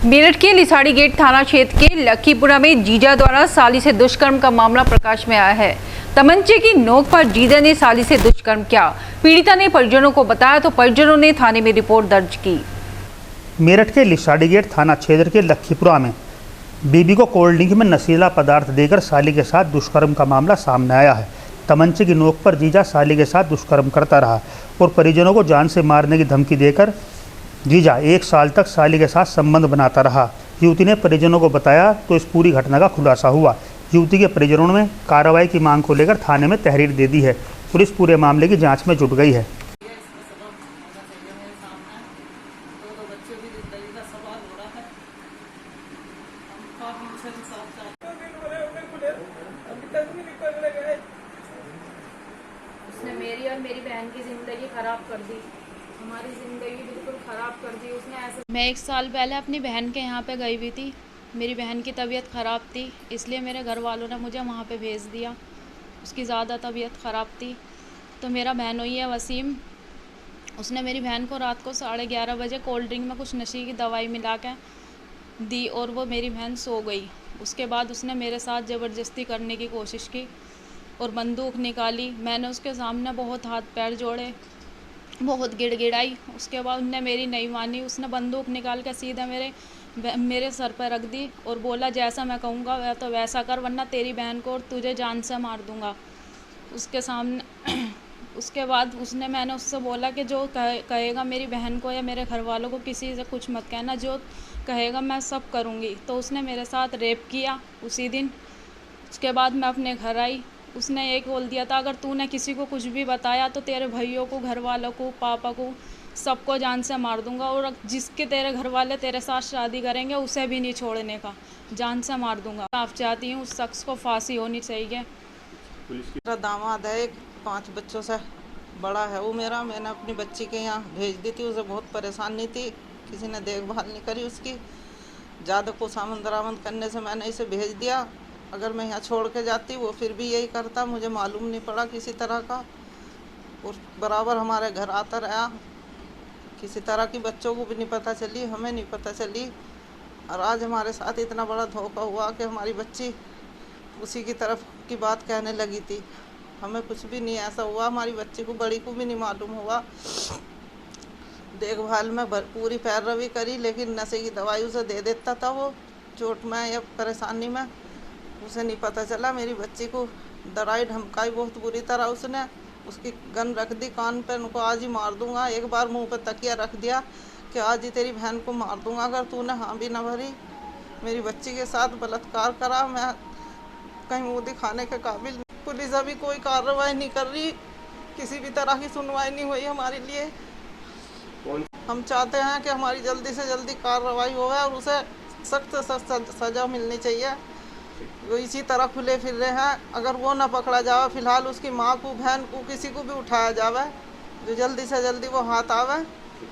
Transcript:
मेरठ के लिसाड़ी गेट थाना क्षेत्र के लखीपुरा में जीजा द्वारा साली से दुष्कर्म का मामला प्रकाश में आया है। तमंचे की नोक पर जीजा ने साली से दुष्कर्म किया। पीड़िता ने परिजनों को बताया तो परिजनों ने थाने में रिपोर्ट दर्ज की। मेरठ के लिसाड़ी गेट थाना क्षेत्र के लखीपुरा में बीबी को कोल्ड ड्रिंक में नशीला पदार्थ देकर साली के साथ दुष्कर्म का मामला सामने आया है। तमंचे की नोक पर जीजा साली के साथ दुष्कर्म करता रहा और परिजनों को जान से मारने की धमकी देकर जीजा 1 साल तक साली के साथ संबंध बनाता रहा। युवती ने परिजनों को बताया तो इस पूरी घटना का खुलासा हुआ। युवती के परिजनों ने कार्रवाई की मांग को लेकर थाने में तहरीर दे दी है। पुलिस पूरे मामले की जांच में जुट गई है। उसने मेरी और मेरी बहन की ज़िंदगी ख़राब कर दी, हमारी ज़िंदगी बिल्कुल ख़राब कर दी उसने। ऐसे मैं 1 साल पहले अपनी बहन के यहाँ पे गई हुई थी। मेरी बहन की तबीयत ख़राब थी, इसलिए मेरे घर वालों ने मुझे वहाँ पे भेज दिया। उसकी ज़्यादा तबीयत ख़राब थी तो मेरा बहनोई है वसीम, उसने मेरी बहन को रात को 11:30 बजे कोल्ड ड्रिंक में कुछ नशे की दवाई मिला के दी और वो मेरी बहन सो गई। उसके बाद उसने मेरे साथ ज़बरदस्ती करने की कोशिश की और बंदूक निकाली। मैंने उसके सामने बहुत हाथ पैर जोड़े, बहुत गिड़गिड़ाई। उसके बाद उसने मेरी नहीं मानी। उसने बंदूक निकाल के सीधा मेरे सर पर रख दी और बोला जैसा मैं कहूँगा वह तो वैसा कर, वरना तेरी बहन को और तुझे जान से मार दूँगा। उसके सामने उसके बाद मैंने उससे बोला कि जो कहेगा मेरी बहन को या मेरे घर वालों को किसी से कुछ मत कहना, जो कहेगा मैं सब करूँगी। तो उसने मेरे साथ रेप किया उसी दिन। उसके बाद मैं अपने घर आई। उसने एक बोल दिया था अगर तूने किसी को कुछ भी बताया तो तेरे भाइयों को, घर वालों को, पापा को, सबको जान से मार दूंगा और जिसके तेरे घर वाले तेरे साथ शादी करेंगे उसे भी नहीं छोड़ने का, जान से मार दूंगा। आप चाहती हूँ उस शख्स को फांसी होनी चाहिए। मेरा दामाद है, 5 बच्चों से बड़ा है वो मेरा। मैंने अपनी बच्ची के यहाँ भेज दी थी, उसे बहुत परेशानी थी, किसी ने देखभाल नहीं करी उसकी। ज़्यादा को सामान बरामद करने से मैंने इसे भेज दिया। अगर मैं यहाँ छोड़ के जाती वो फिर भी यही करता, मुझे मालूम नहीं पड़ा किसी तरह का। और बराबर हमारे घर आता रहा, किसी तरह की बच्चों को भी नहीं पता चली, हमें नहीं पता चली। और आज हमारे साथ इतना बड़ा धोखा हुआ कि हमारी बच्ची उसी की तरफ की बात कहने लगी थी। हमें कुछ भी नहीं ऐसा हुआ, हमारी बच्ची को, बड़ी को भी नहीं मालूम हुआ। देखभाल में पूरी पैरवी करी, लेकिन नशे की दवाई उसे दे देता था वो चोट में या परेशानी में, उसे नहीं पता चला। मेरी बच्ची को डराई धमकाई बहुत बुरी तरह उसने। उसकी गन रख दी कान पे, उनको आज ही मार दूंगा। एक बार मुंह पे तकिया रख दिया कि आज ही तेरी बहन को मार दूंगा अगर तूने हाँ भी ना भरी। मेरी बच्ची के साथ बलात्कार करा, मैं कहीं मुँह दिखाने के काबिल नहीं। पुलिस अभी कोई कार्रवाई नहीं कर रही, किसी भी तरह की सुनवाई नहीं हुई हमारे लिए। हम चाहते हैं कि हमारी जल्दी से जल्दी कार्रवाई हो और उसे सख्त सज़ा मिलनी चाहिए। वो इसी तरह खुले फिर रहे हैं, अगर वो ना पकड़ा जावे, फिलहाल उसकी माँ को, बहन को, किसी को भी उठाया जावे, जो जल्दी से जल्दी वो हाथ आवे।